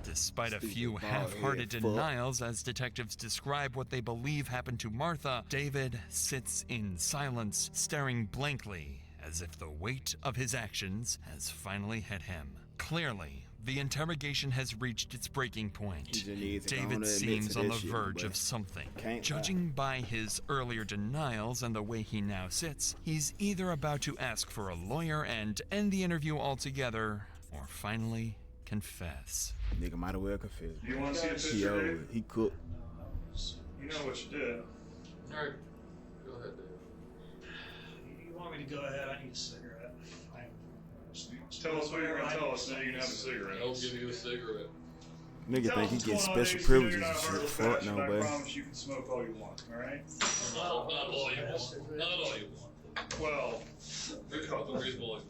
Despite a Stupid few bald half-hearted head fuck. denials as detectives describe what they believe happened to Martha, David sits in silence, staring blankly as if the weight of his actions has finally hit him. Clearly, the interrogation has reached its breaking point. David seems on the verge of something. Judging by his earlier denials and the way he now sits, he's either about to ask for a lawyer and end the interview altogether, or finally confess. Nigga might as well confess. You want to see a picture, He over Dave? it. He cooked. You know what you did. Alright, go ahead, Dave. You want me to go ahead? I need a cigarette. Tell us what you're going to tell us, and then you can have a cigarette. I'll give you a cigarette. Nigga Tell think he us get what's going on, special Dave, so privileges you're not and a shit. heartless Fuck bastard. no, I boy. promise you can smoke all you want, alright? Not all you want. Not all you want. Well, reasonable.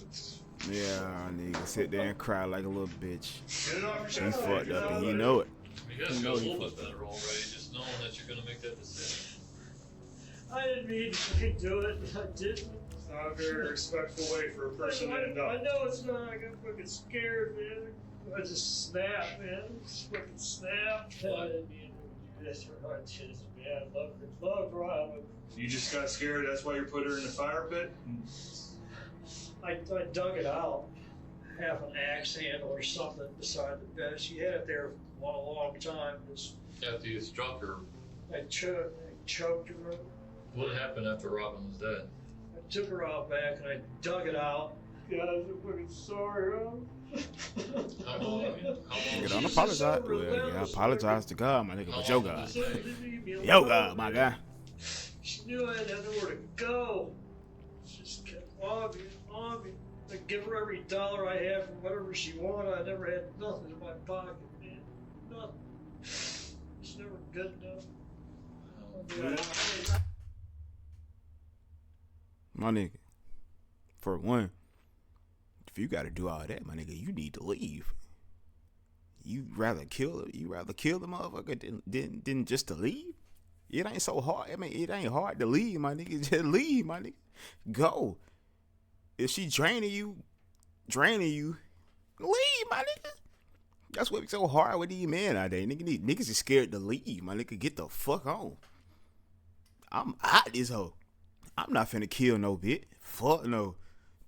Yeah, nigga sit there and cry like a little bitch. Get it off your He's chest, fucked Dave. up and You he know know it. You guys feel a little bit better already, just knowing that you're gonna make that decision. I didn't mean to do it. I didn't. It's not a very respectful way for a person to end I up. know it's not. I got fucking scared, man. I just snapped, man. Just fucking snapped. I didn't mean to do this for her. Just, man, I love Robin. You just got scared, that's why you put her in the fire pit? I dug it out. Half an axe handle or something beside the bed. She had it there for a long time. After you struck her, I choked her up. what happened after Robin was dead? I took her out back and I dug it out. Guys, I'm fucking sorry, How long? Nigga, don't apologize. Well, yeah, I apologize to God, my nigga, but your God. Yo, God, my guy. She knew I had nowhere to go. She just kept on me. I give her every dollar I had for whatever she wanted. I never had nothing in my pocket, man. Nothing. It's never good enough. My nigga, for one, if you gotta do all that, my nigga, you need to leave. You rather kill the motherfucker than just to leave? It ain't so hard. I mean, it ain't hard to leave, my nigga. Just leave, my nigga. Go. If she draining you, leave, my nigga. That's what be so hard with these men out there. Niggas is scared to leave, my nigga. Get the fuck on. I'm out this hoe. I'm not finna kill no bitch. Fuck no.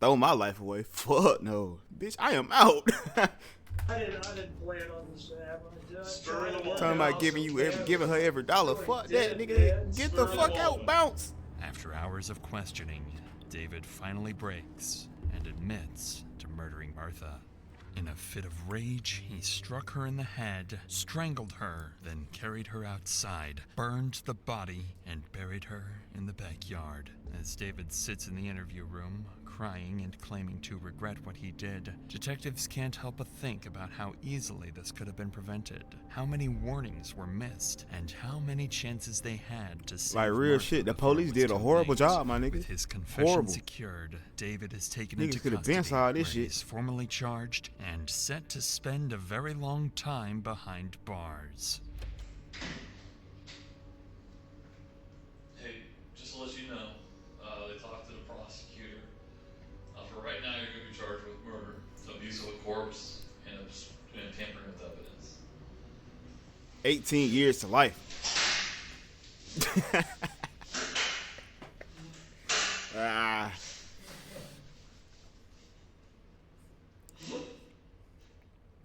Throw my life away. Fuck no. Bitch, I am out. I didn't plan on this happening. Talking about giving her every dollar. Fuck that, nigga. Get the fuck out. Bounce. After hours of questioning, David finally breaks and admits to murdering Martha. In a fit of rage, he struck her in the head, strangled her, then carried her outside, burned the body, and buried her in the backyard. As David sits in the interview room, crying and claiming to regret what he did, detectives can't help but think about how easily this could have been prevented, how many warnings were missed, and how many chances they had to save Like real Martha shit, the before it police was did too a horrible late. job, my nigga. With his confession Horrible. secured, David is taken Niggas into could have custody, been saw where this shit. he's formally charged and set to spend a very long time behind bars. Hey, just to let you know, they talked to the prosecutor. For right now, you're going to be charged with murder, abuse of a corpse, and tampering with evidence. 18 years to life.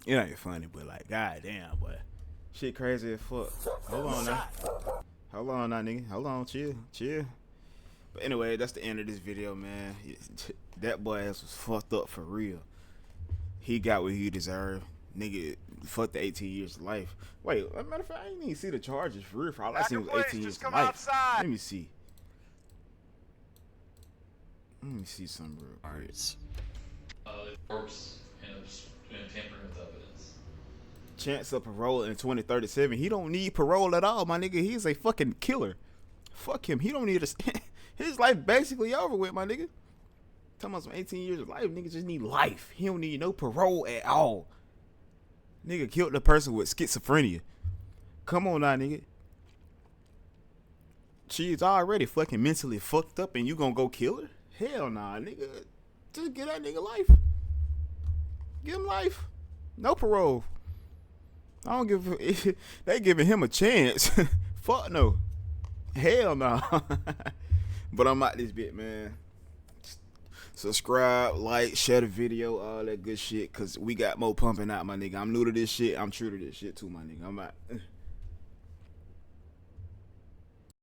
It ain't funny, but like, goddamn, boy. Shit crazy as fuck. Hold on now, nigga. Hold on, chill. But anyway, that's the end of this video, man. That boy ass was fucked up for real. He got what he deserved. Nigga, fuck the 18 years of life. Wait, as a matter of fact, I didn't even see the charges for real. For all I seen was 18 years of life. Outside. Let me see. Let me see some real quick. Corpse and tampering with evidence. Chance of parole in 2037. He don't need parole at all, my nigga. He's a fucking killer. Fuck him. He don't need his life basically over with, my nigga. Talking about some 18 years of life. Nigga just need life. He don't need no parole at all. Nigga killed the person with schizophrenia. Come on now, nigga. She is already fucking mentally fucked up and you gonna go kill her? Hell nah, nigga. Just give that nigga life. Give him life. No parole. I don't give they giving him a chance. Fuck no. Hell no. But I'm out this bit, man. Subscribe, like, share the video, all that good shit, cause we got more pumping out, my nigga. I'm new to this shit. I'm true to this shit too, my nigga. I'm out.